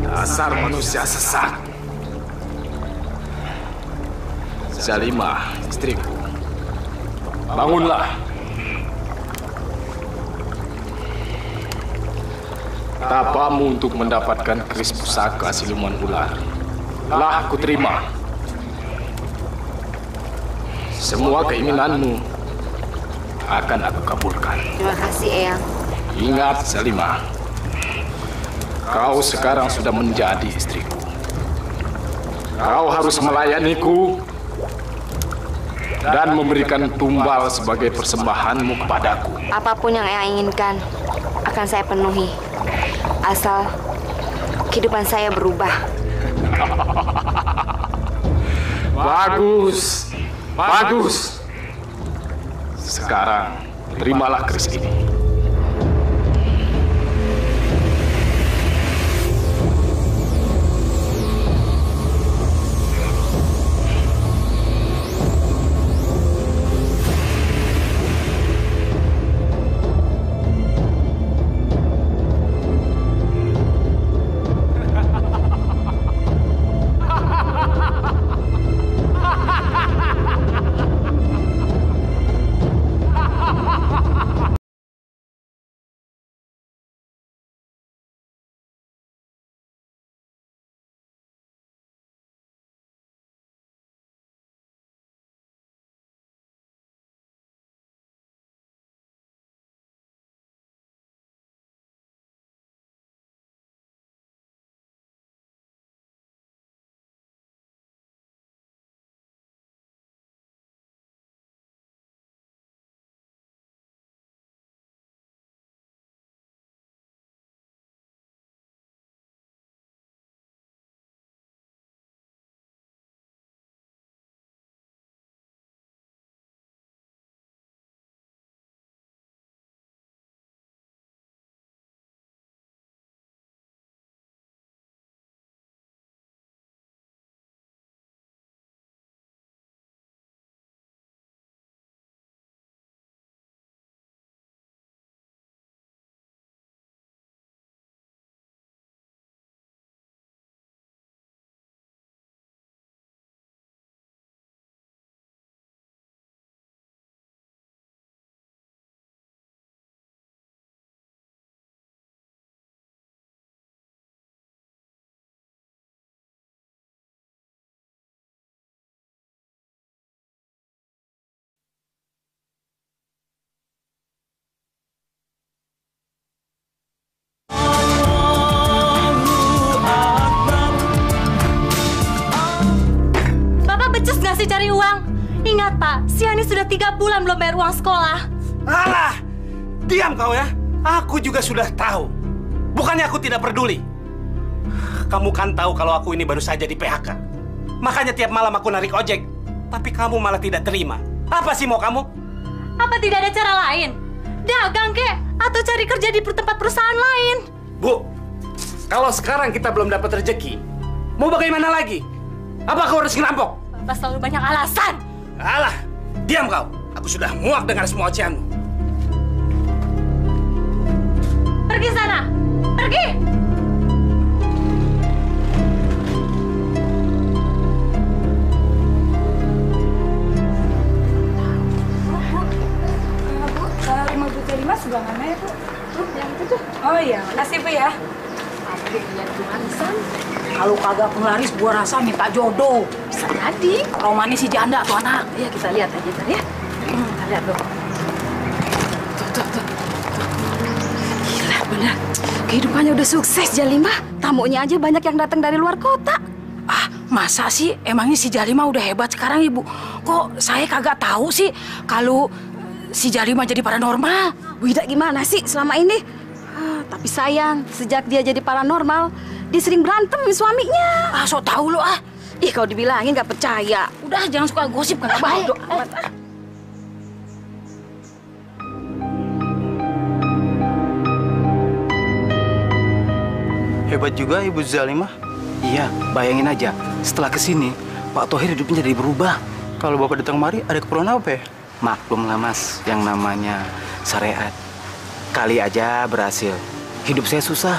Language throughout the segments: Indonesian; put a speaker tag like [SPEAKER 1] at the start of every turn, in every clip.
[SPEAKER 1] Dasar manusia sesat. Zalimah, istriku. Bangunlah. Tapamu untuk mendapatkan keris pusaka siluman ular telah aku terima. Semua keinginanmu akan aku kabulkan.
[SPEAKER 2] Terima kasih, Eyang.
[SPEAKER 1] Ingat, Zalimah. Kau sekarang sudah menjadi istriku. Kau harus melayaniku dan memberikan tumbal sebagai persembahanmu kepadaku.
[SPEAKER 2] Apapun yang Eyang inginkan akan saya penuhi. Asal kehidupan saya berubah.
[SPEAKER 1] Bagus, bagus. Sekarang terimalah keris ini.
[SPEAKER 3] Masih cari uang. Ingat Pak, si Hani sudah 3 bulan belum bayar uang sekolah.
[SPEAKER 4] Alah, diam kau ya. Aku juga sudah tahu. Bukannya aku tidak peduli. Kamu kan tahu kalau aku ini baru saja di PHK. Makanya tiap malam aku narik ojek. Tapi kamu malah tidak terima. Apa sih mau kamu?
[SPEAKER 3] Apa tidak ada cara lain? Dagang kek? Atau cari kerja di tempat perusahaan lain?
[SPEAKER 4] Bu, kalau sekarang kita belum dapat rezeki, mau bagaimana lagi? Apa kau harus ngerampok?
[SPEAKER 3] Bapak selalu banyak alasan.
[SPEAKER 4] Alah, diam kau. Aku sudah muak dengan semua ocehanmu.
[SPEAKER 3] Pergi sana, pergi.
[SPEAKER 5] Bu, 5 sebelah mana ya, Bu? Yang itu tuh. Oh iya, makasih Bu ya.
[SPEAKER 6] Adik lihat pengarisan. Kalau kagak penglaris, gua rasa minta jodoh. Bisa jadi. Romannya si janda tuh anak. Ya kita lihat aja ntar ya. Kita lihat tuh. Tuh. Gila bener. Kehidupannya udah sukses Jalimah. Tamunya aja banyak yang datang dari luar kota. Ah, masa sih? Emangnya si Jalimah udah hebat sekarang, Ibu? Kok saya kagak tahu sih kalau si Jalimah jadi paranormal?
[SPEAKER 5] Bu Ida gimana sih selama ini? Tapi sayang, sejak dia jadi paranormal, dia sering berantem sama suaminya.
[SPEAKER 6] Ah, sok tahu lo ah.
[SPEAKER 5] Ih, kalau dibilangin nggak percaya.
[SPEAKER 6] Udah, jangan suka gosip, kagak baik.
[SPEAKER 7] Hebat juga Ibu Zalimah. Iya, bayangin aja. Setelah kesini, Pak Tohir hidupnya jadi berubah.
[SPEAKER 8] Kalau Bapak datang kemari, ada keperluan apa ya?
[SPEAKER 7] Maklum lah Mas, yang namanya syariat. Kali aja berhasil. Hidup saya susah.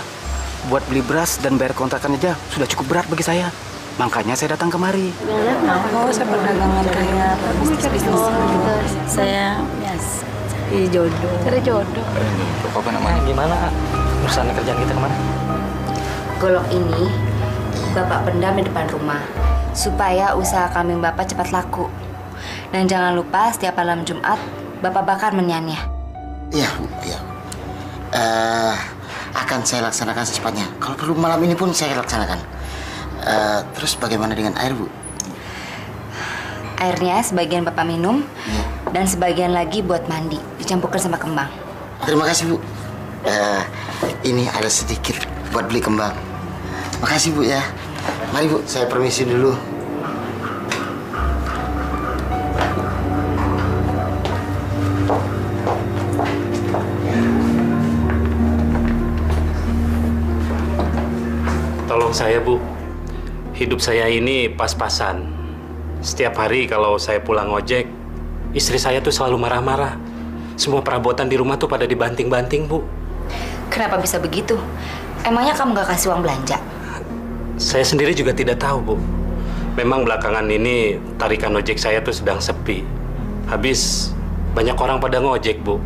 [SPEAKER 7] Buat beli beras dan bayar kontrakan aja sudah cukup berat bagi saya. Makanya saya datang kemari.
[SPEAKER 6] Oh, saya perdagangan kayak bisnis gitu. Saya cari jodoh.
[SPEAKER 2] Cari jodoh.
[SPEAKER 8] Apa namanya? Gimana urusan kerjaan kita kemana?
[SPEAKER 2] Golok ini Bapak pendam di depan rumah supaya usaha kambing Bapak cepat laku. Dan jangan lupa setiap malam Jumat Bapak bakar menyannya.
[SPEAKER 9] Iya, Bu. Iya. Akan saya laksanakan secepatnya. Kalau perlu malam ini pun saya laksanakan. Terus bagaimana dengan air, Bu?
[SPEAKER 2] Airnya sebagian Bapak minum, dan sebagian lagi buat mandi, dicampurkan sama kembang.
[SPEAKER 9] Terima kasih, Bu. Ini ada sedikit buat beli kembang. Makasih, Bu ya. Mari, Bu, saya permisi dulu.
[SPEAKER 4] Tolong saya, Bu. Hidup saya ini pas-pasan. Setiap hari kalau saya pulang ojek, istri saya tuh selalu marah-marah. Semua perabotan di rumah tuh pada dibanting-banting, Bu.
[SPEAKER 2] Kenapa bisa begitu? Emangnya kamu gak kasih uang belanja?
[SPEAKER 4] Saya sendiri juga tidak tahu, Bu. Memang belakangan ini tarikan ojek saya tuh sedang sepi. Habis banyak orang pada ngojek, Bu.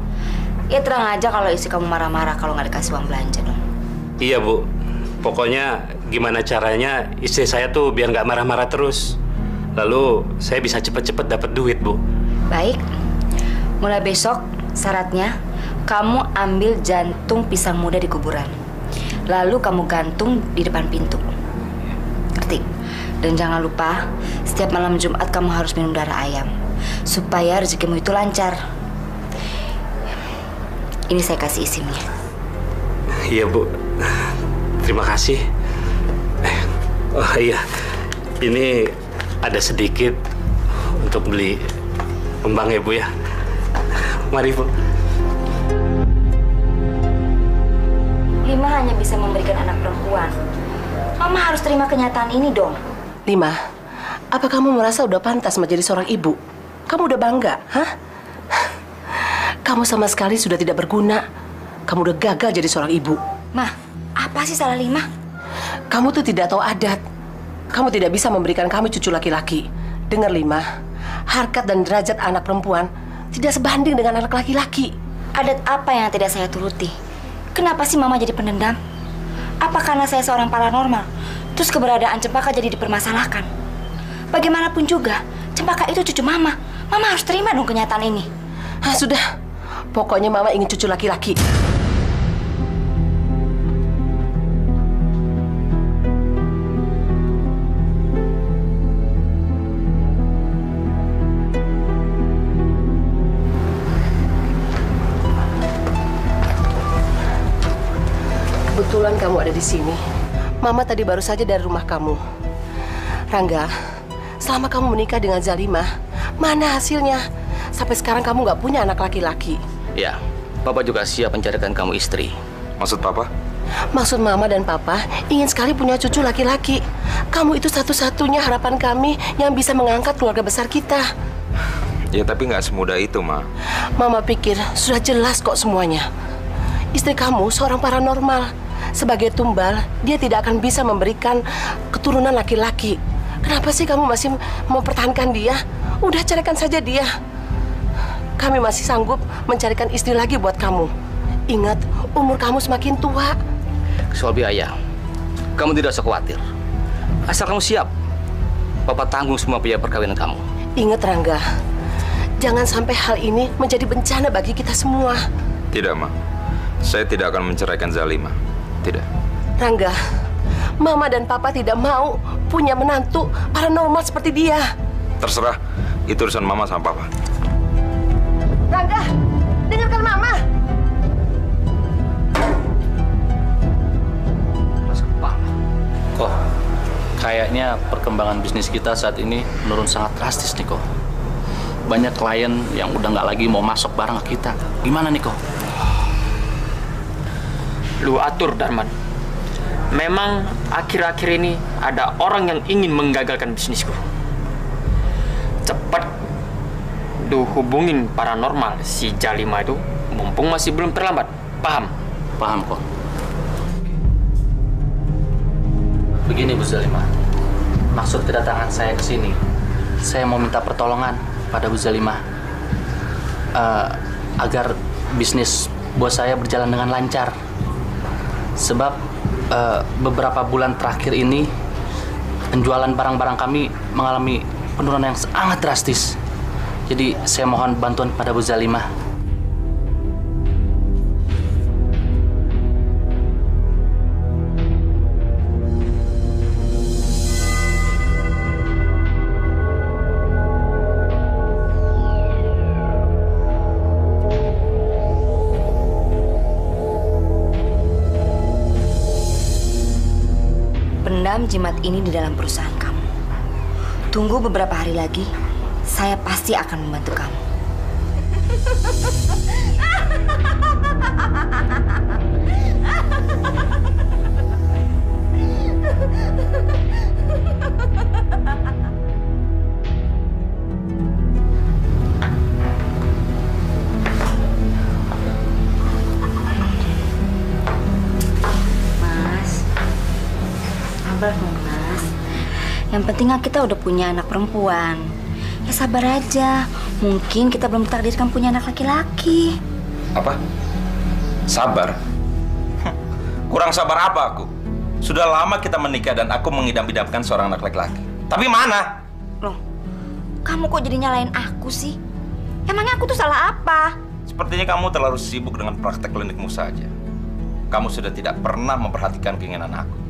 [SPEAKER 2] Ya terang aja kalau istri kamu marah-marah kalau nggak dikasih uang belanja dong.
[SPEAKER 4] Iya, Bu. Pokoknya gimana caranya istri saya tuh biar nggak marah-marah terus. Lalu saya bisa cepet-cepet dapat duit, Bu.
[SPEAKER 2] Baik. Mulai besok syaratnya kamu ambil jantung pisang muda di kuburan. Lalu kamu gantung di depan pintu. Ngerti? Dan jangan lupa setiap malam Jumat kamu harus minum darah ayam supaya rezekimu itu lancar. Ini saya kasih isimnya.
[SPEAKER 4] Iya, Bu. Terima kasih. Oh iya, ini ada sedikit untuk beli kembang ya, Bu ya. Mari, Bu.
[SPEAKER 2] Lima hanya bisa memberikan anak perempuan. Mama harus terima kenyataan ini dong.
[SPEAKER 10] Lima, apa kamu merasa udah pantas menjadi seorang ibu? Kamu udah bangga, hah? Kamu sama sekali sudah tidak berguna. Kamu udah gagal jadi seorang ibu.
[SPEAKER 2] Mah, apa sih salah Lima?
[SPEAKER 10] Kamu tuh tidak tahu adat. Kamu tidak bisa memberikan kami cucu laki-laki. Dengar Lima, harkat dan derajat anak perempuan tidak sebanding dengan anak laki-laki.
[SPEAKER 2] Adat apa yang tidak saya turuti? Kenapa sih Mama jadi pendendam? Apa karena saya seorang paranormal? Terus keberadaan Cempaka jadi dipermasalahkan? Bagaimanapun juga, Cempaka itu cucu Mama. Mama harus terima dong kenyataan ini.
[SPEAKER 10] Sudah. Pokoknya Mama ingin cucu laki-laki. Kebetulan kamu ada di sini. Mama tadi baru saja dari rumah kamu. Rangga, selama kamu menikah dengan Zalimah, mana hasilnya? Sampai sekarang kamu nggak punya anak laki-laki.
[SPEAKER 8] Ya, Papa juga siap mencarikan kamu istri.
[SPEAKER 1] Maksud Papa?
[SPEAKER 10] Maksud Mama dan Papa ingin sekali punya cucu laki-laki. Kamu itu satu-satunya harapan kami yang bisa mengangkat keluarga besar kita.
[SPEAKER 1] Ya, tapi nggak semudah itu, Ma.
[SPEAKER 10] Mama pikir sudah jelas kok semuanya. Istri kamu seorang paranormal. Sebagai tumbal, dia tidak akan bisa memberikan keturunan laki-laki. Kenapa sih kamu masih mempertahankan dia? Udah carikan saja dia. Kami masih sanggup mencarikan istri lagi buat kamu. Ingat, umur kamu semakin tua.
[SPEAKER 8] Soal biaya, kamu tidak usah khawatir. Asal kamu siap, Papa tanggung semua biaya perkawinan kamu.
[SPEAKER 10] Ingat Rangga, jangan sampai hal ini menjadi bencana bagi kita semua.
[SPEAKER 1] Tidak, Ma. Saya tidak akan menceraikan Zalimah. Tidak.
[SPEAKER 10] Rangga, Mama dan Papa tidak mau punya menantu paranormal seperti dia.
[SPEAKER 1] Terserah, itu urusan Mama sama Papa.
[SPEAKER 10] Rangga, dengarkan Mama.
[SPEAKER 8] Kok, kayaknya perkembangan bisnis kita saat ini menurun sangat drastis nih kok. Banyak klien yang udah nggak lagi mau masuk barang ke kita. Gimana nih kok?
[SPEAKER 11] Lu atur, Darman. Memang akhir-akhir ini ada orang yang ingin menggagalkan bisnisku. hubungin paranormal si Jalima itu mumpung masih belum terlambat. Paham?
[SPEAKER 8] Paham kok. Begini Bu Zalima, maksud kedatangan saya ke sini, saya mau minta pertolongan pada Bu Zalima agar bisnis bos saya berjalan dengan lancar. Sebab beberapa bulan terakhir ini penjualan barang-barang kami mengalami penurunan yang sangat drastis. Jadi saya mohon bantuan pada Bu Zalima.
[SPEAKER 2] Pendam jimat ini di dalam perusahaan kamu. Tunggu beberapa hari lagi, saya pasti akan membantu kamu. Mas, yang penting kita udah punya anak perempuan. Ya sabar aja, mungkin kita belum takdirkan punya anak laki-laki.
[SPEAKER 12] Apa? Sabar? Kurang sabar apa aku? Sudah lama kita menikah dan aku mengidam-idamkan seorang anak laki-laki. Tapi mana?
[SPEAKER 2] Loh, kamu kok jadi nyalain aku sih? Emangnya aku tuh salah apa?
[SPEAKER 12] Sepertinya kamu terlalu sibuk dengan praktek klinikmu saja. Kamu sudah tidak pernah memperhatikan keinginan aku.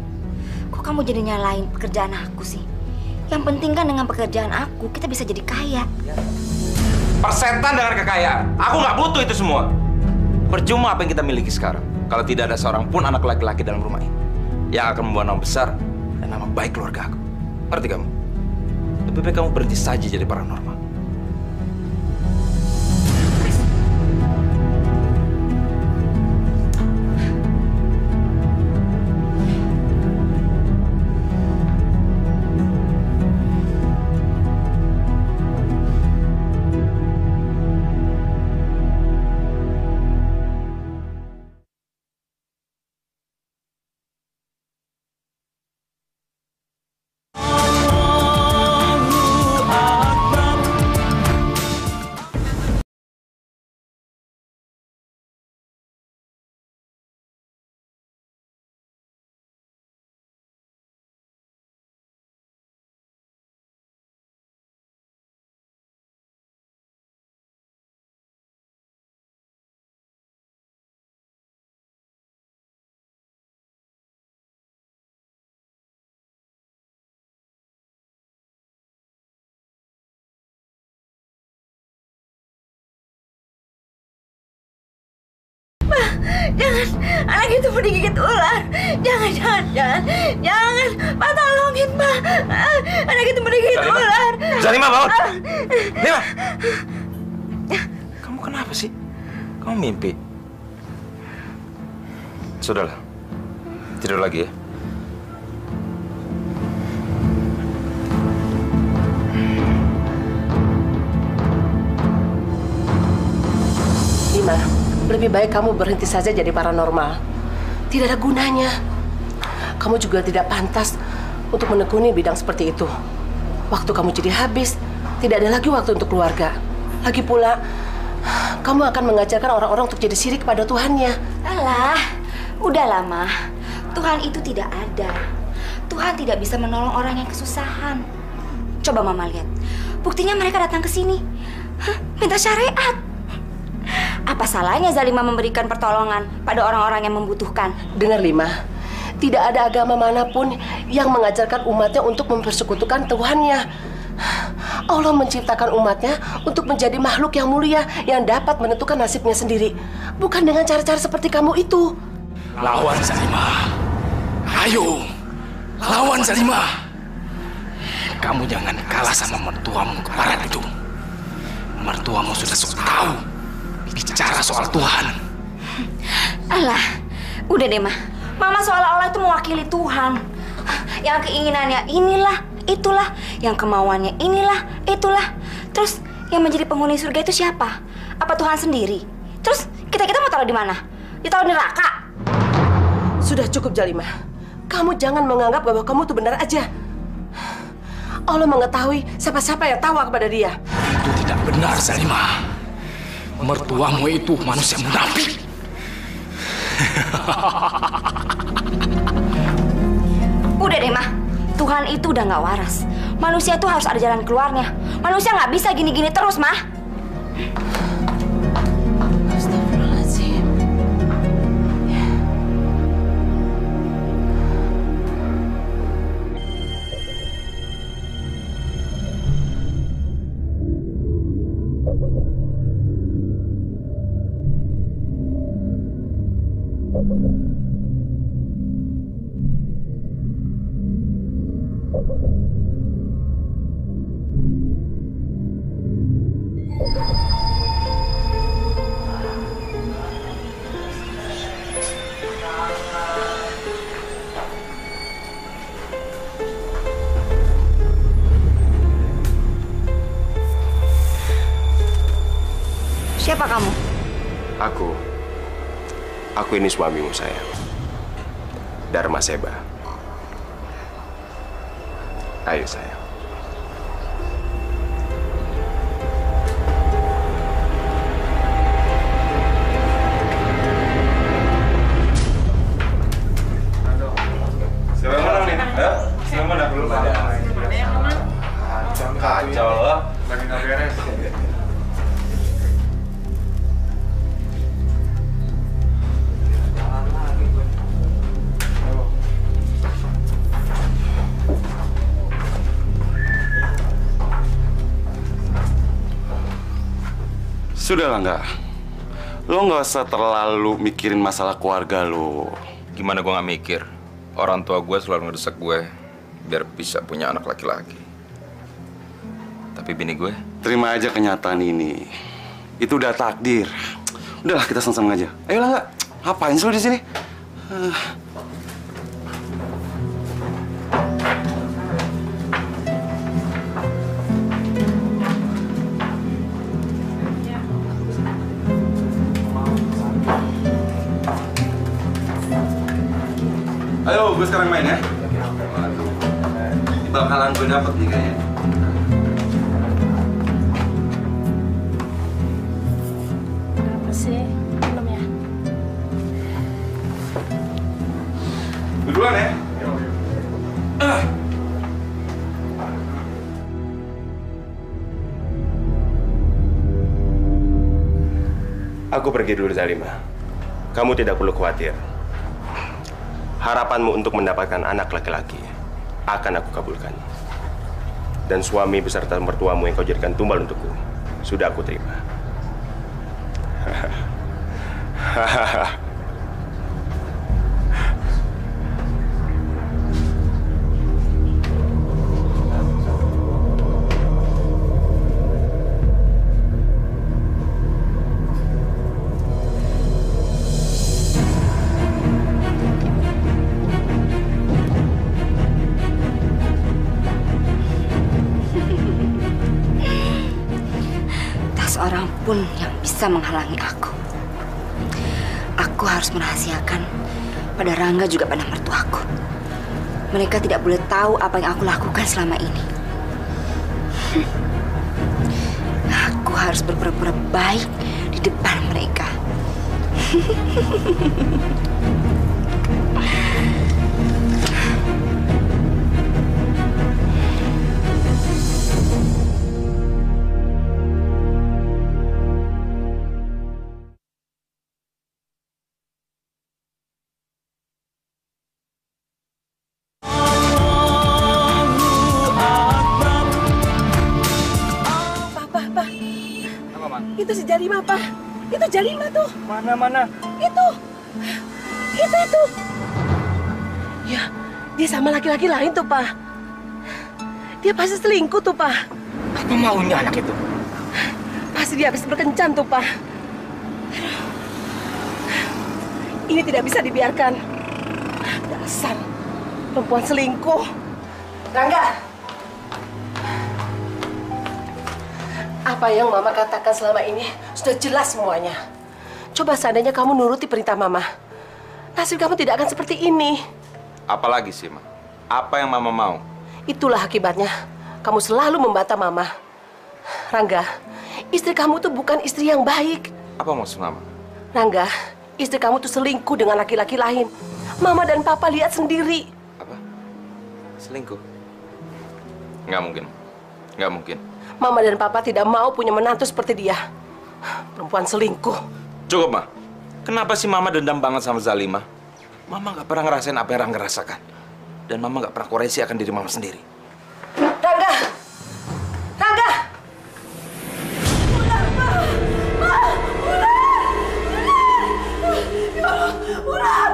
[SPEAKER 2] Kok kamu jadi nyalain pekerjaan aku sih? Yang penting kan dengan pekerjaan aku, kita bisa jadi kaya.
[SPEAKER 12] Persetan dengan kekayaan. Aku nggak butuh itu semua. Percuma apa yang kita miliki sekarang kalau tidak ada seorang pun anak laki-laki dalam rumah ini yang akan membawa nama besar dan nama baik keluarga aku. Ngerti kamu? Lebih baik kamu berhenti saja jadi paranormal.
[SPEAKER 2] Jangan, anak itu mau digigit ular. Jangan. Pak, tolongin, Pak. Anak itu mau digigit ular.
[SPEAKER 12] Zalima, bangun. Lima. Kamu kenapa sih? Kamu mimpi? Sudahlah. Tidur lagi ya.
[SPEAKER 10] Lima. Lebih baik kamu berhenti saja jadi paranormal. Tidak ada gunanya. Kamu juga tidak pantas untuk menekuni bidang seperti itu. Waktu kamu jadi habis, tidak ada lagi waktu untuk keluarga. Lagi pula, kamu akan mengajarkan orang-orang untuk jadi syirik kepada Tuhannya.
[SPEAKER 2] Alah, udah lama. Tuhan itu tidak ada. Tuhan tidak bisa menolong orang yang kesusahan. Coba Mama lihat. Buktinya mereka datang ke sini. Minta syariat. Apa salahnya Zalima memberikan pertolongan pada orang-orang yang membutuhkan?
[SPEAKER 10] Dengar Lima, tidak ada agama manapun yang mengajarkan umatnya untuk mempersekutukan Tuhannya. Allah menciptakan umatnya untuk menjadi makhluk yang mulia yang dapat menentukan nasibnya sendiri. Bukan dengan cara-cara seperti kamu itu.
[SPEAKER 1] Lawan Zalima. Ayo, lawan Zalima. Kamu jangan kalah sama mertuamu kemarin itu. Mertuamu sudah sok tahu bicara soal Tuhan.
[SPEAKER 2] Alah, udah deh, Ma. Mama seolah-olah itu mewakili Tuhan. Yang keinginannya inilah, itulah. Yang kemauannya inilah, itulah. Terus Yang menjadi penghuni surga itu siapa? Apa Tuhan sendiri? Terus kita mau taruh di mana? Ditaruh di neraka?
[SPEAKER 10] Sudah cukup, Jalimah. Kamu jangan menganggap bahwa kamu tuh benar aja. Allah mengetahui siapa-siapa yang tawa kepada dia.
[SPEAKER 1] Itu tidak benar, Zalimah. Mertuamu itu manusia munafik.
[SPEAKER 2] Udah deh, Mah. Tuhan itu udah nggak waras. Manusia itu harus ada jalan keluarnya. Manusia nggak bisa gini-gini terus, Mah.
[SPEAKER 10] Astagfirullahaladzim.
[SPEAKER 2] Siapa kamu?
[SPEAKER 13] Aku ini suamimu, sayang. Dharma Seba. Ayo, sayang.
[SPEAKER 12] Siapa yang menang nih? Siapa yang menang? Belum ada. Kacau loh. Lagi nggak beres.
[SPEAKER 13] Sudahlah, nggak. Lo nggak usah terlalu mikirin masalah keluarga lo.
[SPEAKER 12] Gimana gue nggak mikir? Orang tua gue selalu ngedesak gue biar bisa punya anak laki-laki. Tapi bini gue?
[SPEAKER 13] Terima aja kenyataan ini. Itu udah takdir. Udahlah, kita sama-sama aja. Ayolah, nggak. Ngapain sih lo di sini? Ayo, gue sekarang main ya. Ini bakalan gue dapet nih kayaknya.
[SPEAKER 10] Apa sih? Belum ya?
[SPEAKER 13] Duluan ya.
[SPEAKER 14] Aku pergi dulu, Zalimah. Kamu tidak perlu khawatir. Harapanmu untuk mendapatkan anak laki-laki akan aku kabulkan. Dan suami beserta mertuamu yang kau jadikan tumbal untukku sudah aku terima.
[SPEAKER 2] Seorang pun yang bisa menghalangi aku. Aku harus merahasiakan pada Rangga juga pada mertuaku. Mereka tidak boleh tahu apa yang aku lakukan selama ini. Aku harus berpura-pura baik di depan mereka.
[SPEAKER 10] Itu si Jalimah, Pak. Itu Jalimah tuh.
[SPEAKER 11] Mana?
[SPEAKER 10] Itu. Ya, dia sama laki-laki lain tuh, Pak. Dia pasti selingkuh tuh, Pak.
[SPEAKER 11] Apa maunya anak itu?
[SPEAKER 10] Pasti dia habis berkencan tuh, Pak. Ini tidak bisa dibiarkan. Dasar perempuan selingkuh. Rangga. Apa yang Mama katakan selama ini sudah jelas semuanya. Coba seandainya kamu nuruti perintah Mama, nasib kamu tidak akan seperti ini.
[SPEAKER 12] Apalagi sih, Ma? Apa yang Mama mau?
[SPEAKER 10] Itulah akibatnya. Kamu selalu membantah Mama. Rangga, istri kamu tuh bukan istri yang baik.
[SPEAKER 12] Apa maksud Mama?
[SPEAKER 10] Rangga, istri kamu tuh selingkuh dengan laki-laki lain. Mama dan Papa lihat sendiri.
[SPEAKER 12] Apa? Selingkuh? Nggak mungkin. Nggak mungkin.
[SPEAKER 10] Mama dan Papa tidak mau punya menantu seperti dia. Perempuan selingkuh.
[SPEAKER 12] Cukup, Ma. Kenapa sih Mama dendam banget sama Zalima? Mama nggak pernah ngerasain apa yang Rangga rasakan. Dan Mama nggak pernah koreksi akan diri Mama sendiri.
[SPEAKER 10] Rangga! Rangga! Ular, Ma! Ma! Ular! Ular!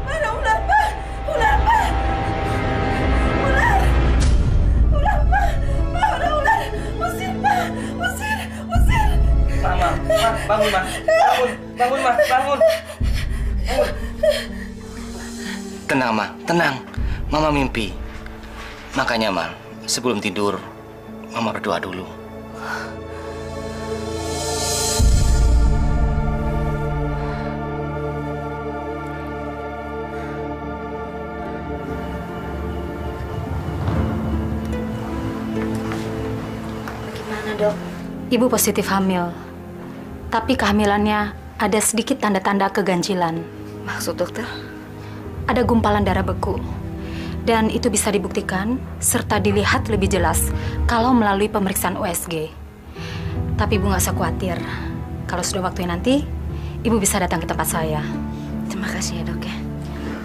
[SPEAKER 10] Mana ular, Ma? Ular, Ma! Ular! Ular, Ma! Ma, ada ular! Usir, Ma! Usir! Usir!
[SPEAKER 12] Ma, bangun, Ma! Bangun! Bangun, Ma! Bangun!
[SPEAKER 7] Tenang, Ma. Tenang. Mama mimpi. Makanya, Ma, sebelum tidur, Mama berdoa dulu.
[SPEAKER 2] Bagaimana, Dok?
[SPEAKER 6] Ibu positif hamil. Tapi kehamilannya ada sedikit tanda-tanda keganjilan.
[SPEAKER 2] Maksud dokter?
[SPEAKER 6] Ada gumpalan darah beku. Dan itu bisa dibuktikan serta dilihat lebih jelas kalau melalui pemeriksaan USG. Tapi Ibu nggak usah khawatir. Kalau sudah waktunya nanti, Ibu bisa datang ke tempat saya.
[SPEAKER 2] Terima kasih ya, Dok ya.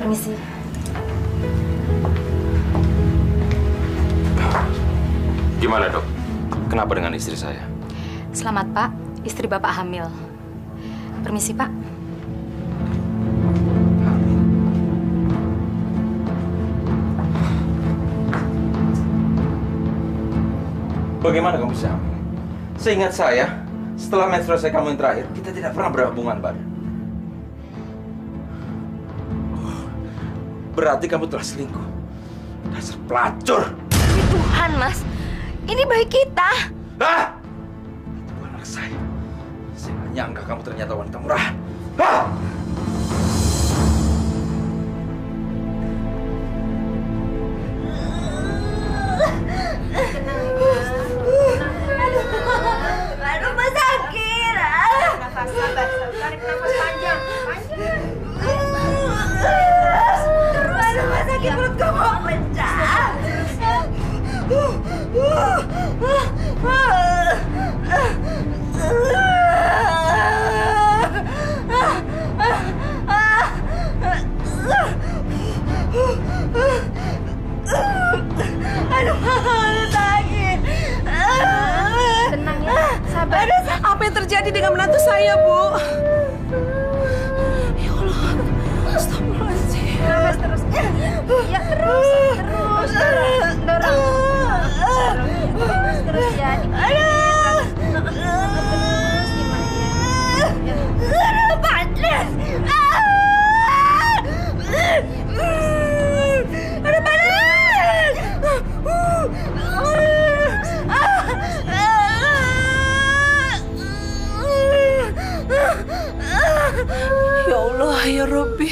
[SPEAKER 6] Permisi.
[SPEAKER 12] Gimana, Dok? Kenapa dengan istri saya?
[SPEAKER 6] Selamat, Pak. Istri Bapak hamil. Permisi, Pak.
[SPEAKER 12] Bagaimana kamu bisa hamil? Seingat saya, setelah menstruasi kamu yang terakhir, kita tidak pernah berhubungan badan. Berarti kamu telah selingkuh. Dasar pelacur!
[SPEAKER 2] Demi Tuhan, Mas. Ini bayi kita.
[SPEAKER 12] Ah! Itu anak saya. Saya nggak nyangka kamu ternyata wanita murahan. Ah!
[SPEAKER 2] Aduh, Mas sakit. Nafas, sabar. Tarik nafas panjang. Aduh, Mas sakit, perutku mau pecah. Aduh, sakit.
[SPEAKER 5] Tenang ya, sabar. Apa yang terjadi dengan menantu saya, Bu? Ya Allah, astagfirullahaladzim.
[SPEAKER 2] Nafas terus. Ya, terus. Dorong. Terus ya. Aduh. Terus gimana ya? Aduh, panas. Aduh, panas.
[SPEAKER 10] Ya Allah, ya Rabbi,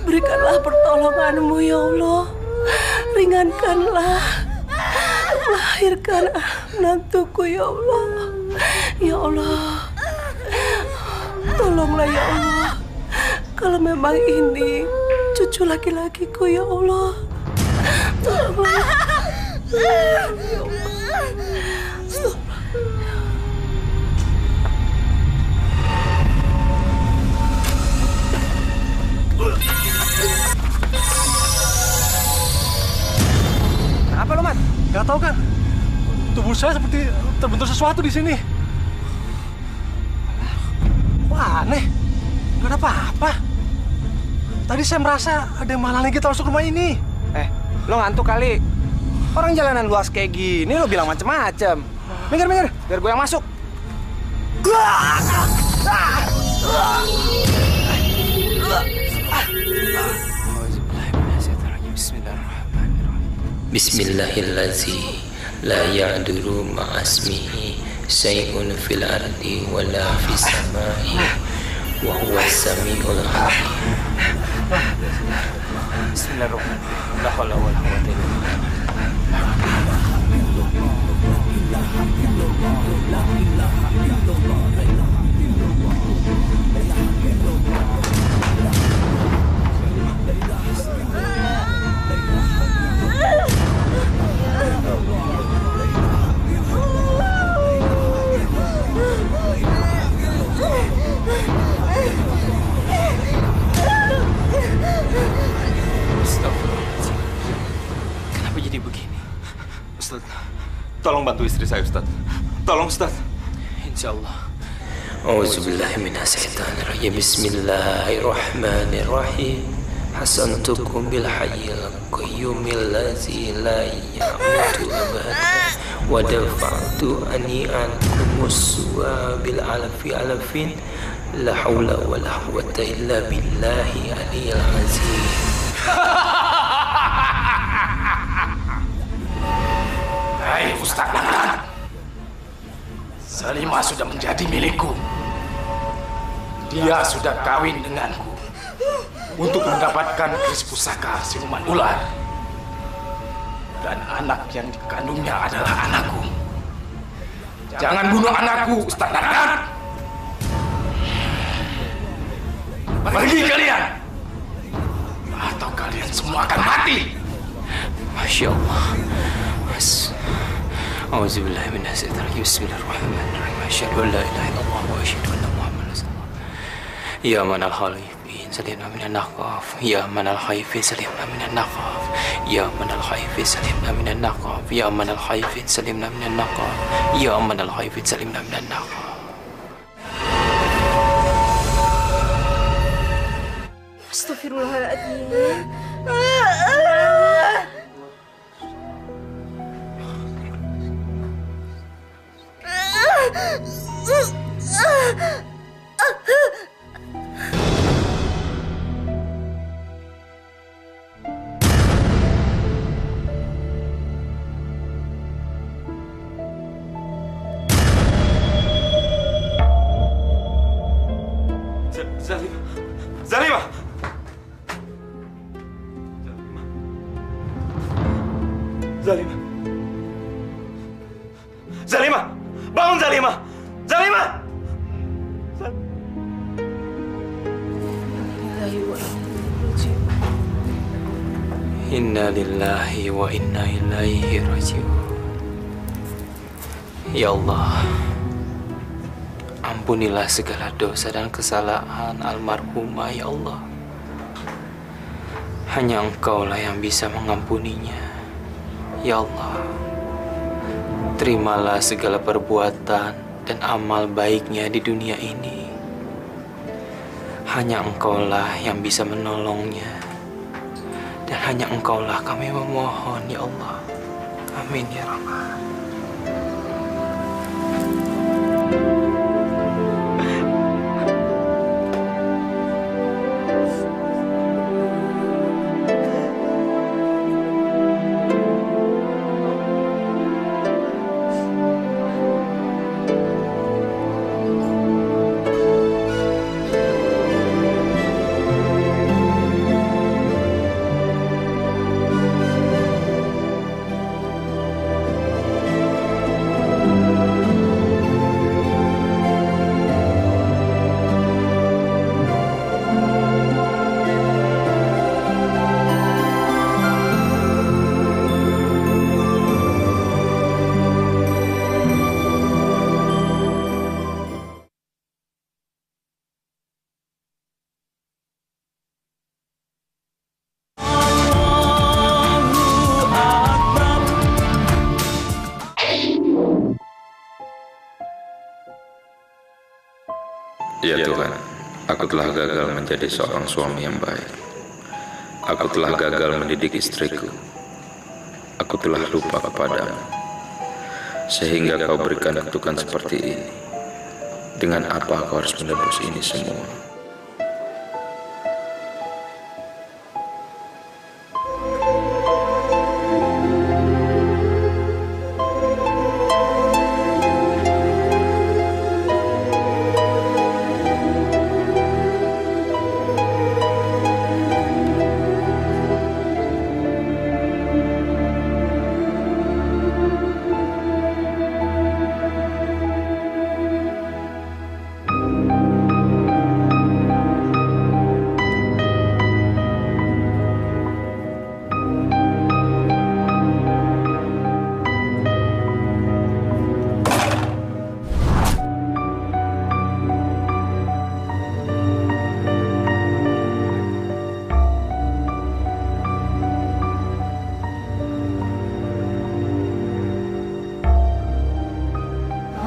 [SPEAKER 10] berikanlah pertolongan-Mu ya Allah. Ringankanlah, lahirkan menantuku ya Allah. Ya Allah, tolonglah ya Allah. Kalau memang ini cucu laki-lakiku ya Allah, tolonglah. Ya Allah. Stop.
[SPEAKER 15] Apa lo, Mat? Gak tahu kan? Tubuh saya seperti terbentur sesuatu di sini. Wah, aneh. Gak ada apa-apa. Tadi saya merasa ada yang menghalangi kita masuk rumah ini.
[SPEAKER 7] Lo ngantuk kali. Orang jalanan luas kayak gini lo bilang macem-macem. Minggir, biar gue yang masuk.
[SPEAKER 16] Bismillahirrahmanirrahim. La ya'duru ma'asmihi syai'un fil ardi wa la fis samai wa huwa samiul alim.
[SPEAKER 8] Bismillahirrahmanirrahim. La haula wala quwwata illa billah. Kenapa jadi begini?
[SPEAKER 12] Ustaz, tolong bantu istri saya, Ustaz. Tolong, Ustaz.
[SPEAKER 16] Insyaallah. A'udzubillahi minasyaitonirrajim. Bismillahirrahmanirrahim. Hasantukum bil hayyil qayyumil ladzi la yamutu abadan wa dafa'tu anni ankum su'a bil alafin la haula wala quwwata illa billahi aliyil azim.
[SPEAKER 1] Hai Ustaz Nangrat, Salimah sudah menjadi milikku. Dia sudah kawin denganku untuk mendapatkan keris pusaka siluman ular. Dan anak yang dikandungnya adalah anakku. Jangan bunuh anakku, Ustaz Nangrat. Pergi kalian, atau kalian semua akan mati.
[SPEAKER 16] Masya Allah. A'udzubillahi minasyaitonirrajim. Bismillahirrahmanirrahim. Asyhadu an la ilaha illallah wa asyhadu anna Muhammadan rasulullah. Ya manal khaifin salimna minan naqaf. Ya manal khaifin salimna minan naqaf. Ya manal khaifin salimna minan naqaf. Ya manal khaifin salimna minan naqaf. Ya manal khaifin salimna minan naqaf.
[SPEAKER 5] Astagfirullahaladzim.
[SPEAKER 12] Zalimah! Zalimah! Zalimah! Bangun Zalimah! Zalimah!
[SPEAKER 16] Inna lillahi wa inna ilaihi raji'un. Ya Allah, ampunilah segala dosa dan kesalahan almarhumah ya Allah. Hanya Engkaulah yang bisa mengampuninya. Ya Allah, terimalah segala perbuatan dan amal baiknya di dunia ini. Hanya Engkaulah yang bisa menolongnya. Dan hanya Engkaulah kami memohon, ya Allah. Amin ya Rahman.
[SPEAKER 17] Ya Tuhan, aku telah gagal menjadi seorang suami yang baik. Aku telah gagal mendidik istriku. Aku telah lupa kepadamu, sehingga kau berikan kutukan seperti ini. Dengan apa aku harus menebus ini semua?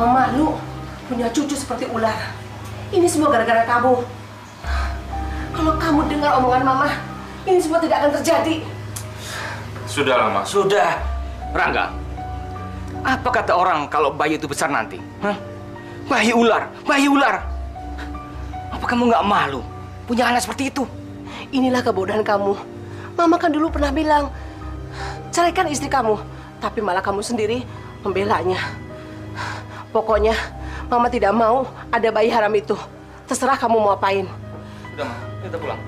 [SPEAKER 10] Mama malu punya cucu seperti ular. Ini semua gara-gara kamu. Kalau kamu dengar omongan Mama, ini semua tidak akan terjadi.
[SPEAKER 12] Sudahlah, Mas.
[SPEAKER 7] Sudah. Rangga, apa kata orang kalau bayi itu besar nanti? Hah? Bayi ular, bayi ular. Apa kamu nggak malu punya anak seperti itu?
[SPEAKER 10] Inilah kebodohan kamu. Mama kan dulu pernah bilang, ceraikan istri kamu. Tapi malah kamu sendiri membelanya. Pokoknya, Mama tidak mau ada bayi haram itu. Terserah kamu mau apain.
[SPEAKER 7] Udah, Ma. Kita pulang.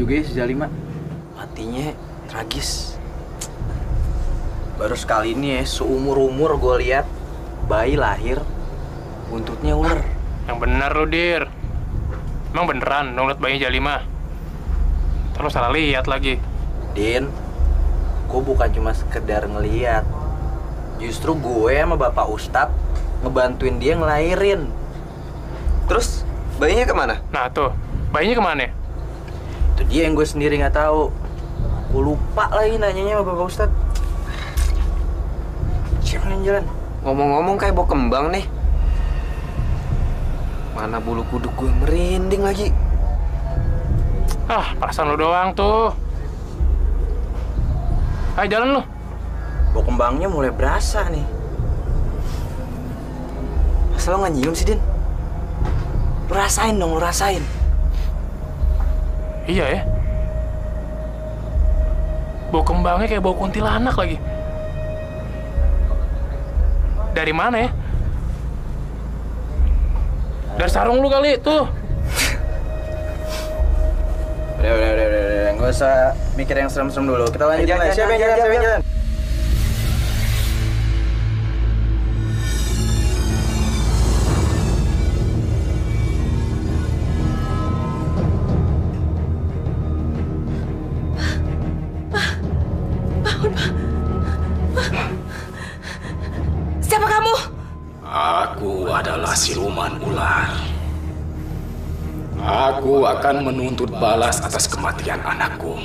[SPEAKER 7] juga ya si Zalima. Matinya tragis. Baru sekali ini ya, seumur-umur gue lihat bayi lahir, buntutnya ular.
[SPEAKER 18] Yang benar lo, Dir. Emang beneran dong liat bayi Zalima? Terus salah lihat lagi.
[SPEAKER 7] Din, gue bukan cuma sekedar ngeliat. Justru gue sama Bapak Ustadz ngebantuin dia ngelahirin. Terus bayinya kemana?
[SPEAKER 18] Nah tuh, bayinya kemana?
[SPEAKER 7] Itu dia yang gue sendiri nggak tahu. Gue lupa lagi nanyanya sama Bapak Ustadz. Siapa yang jalan?
[SPEAKER 19] Ngomong-ngomong kayak bau kembang nih. Mana bulu kuduk gue merinding lagi.
[SPEAKER 18] Ah, perasaan lo doang tuh. Ayo jalan lo.
[SPEAKER 7] Bau kembangnya mulai berasa nih. Masa lo nggak nyium sih, Din? Lo rasain dong, lo rasain.
[SPEAKER 18] Iya ya. Bau kembangnya kayak bau kuntilanak lagi. Dari mana ya? Dari sarung lu kali tuh.
[SPEAKER 7] Udah. Nggak usah mikir yang serem-serem dulu. Kita lanjutin lagi. Siapa yang jalan?
[SPEAKER 10] Siapa kamu?
[SPEAKER 1] Aku adalah siluman ular. Aku akan menuntut balas atas kematian anakku.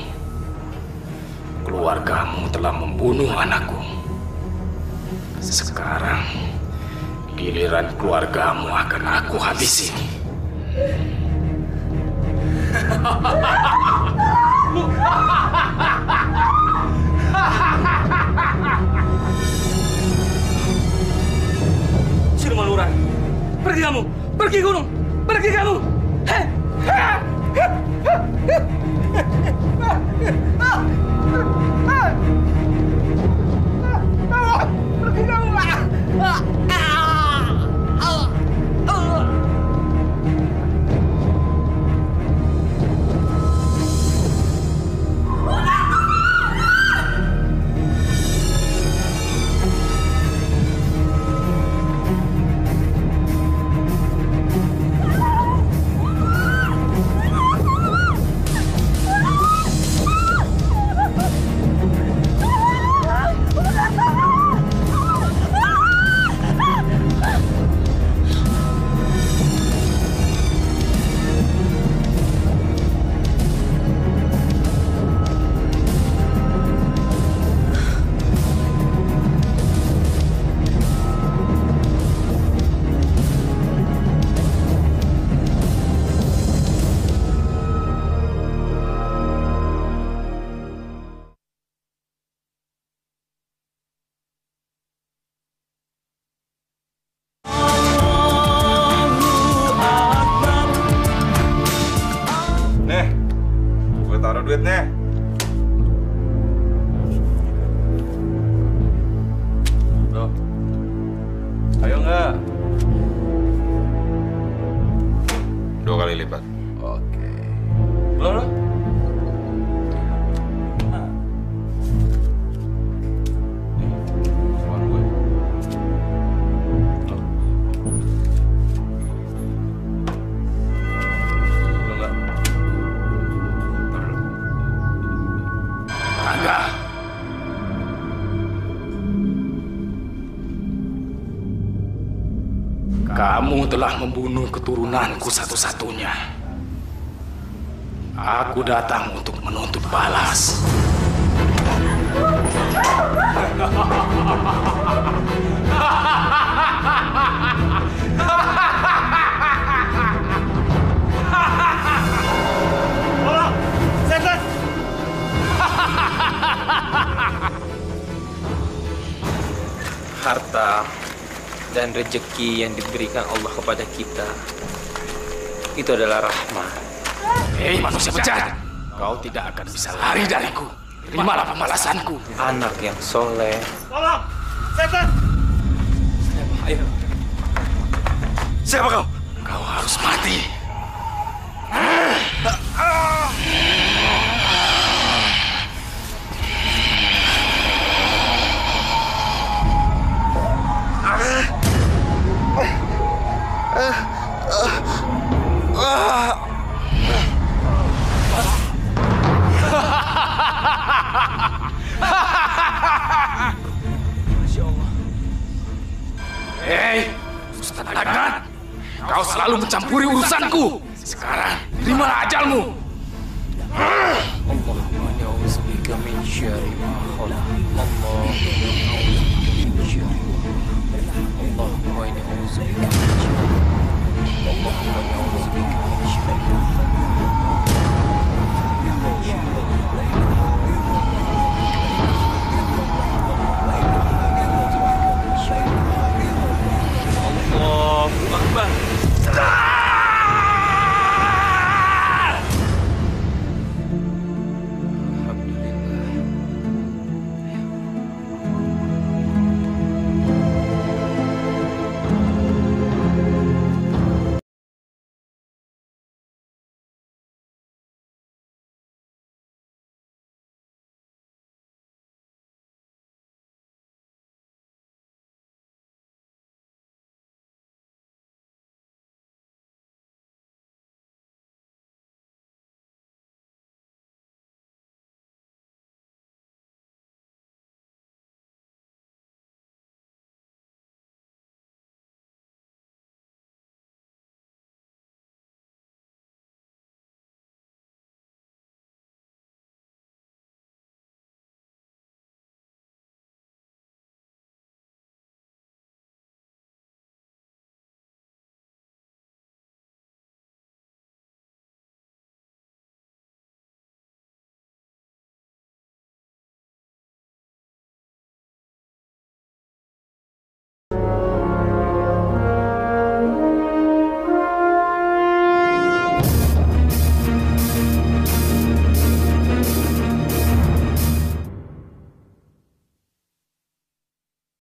[SPEAKER 1] Keluargamu telah membunuh anakku. Sekarang, giliran keluargamu akan aku habisi.
[SPEAKER 4] Siluman ular, pergi kamu, pergi gunung, pergi kamu. Pergi kamu.
[SPEAKER 12] duitnya. Tuh. Ayo nggak?
[SPEAKER 17] 2 kali lipat.
[SPEAKER 12] Oke. Belum?
[SPEAKER 1] Kamu telah membunuh keturunanku satu-satunya. Aku datang untuk menuntut balas.
[SPEAKER 4] Setan!
[SPEAKER 16] Harta dan rezeki yang diberikan Allah kepada kita itu adalah rahmat.
[SPEAKER 1] Hei manusia bejat, kau tidak akan bisa lari dariku. Terimalah pembalasanku.
[SPEAKER 16] Anak yang soleh.
[SPEAKER 4] Tolong! Setan!
[SPEAKER 16] Ayo.
[SPEAKER 1] Siapa kau? Kau harus mati. Hei, Ustaz Adnan, kau selalu mencampuri urusanku. Sekarang, terimalah ajalmu.
[SPEAKER 16] Allahumma na'udzubika min syarri ma khalaq. Allahumma na'udzubika min syarri. Allahumma na'udzubika min syarri.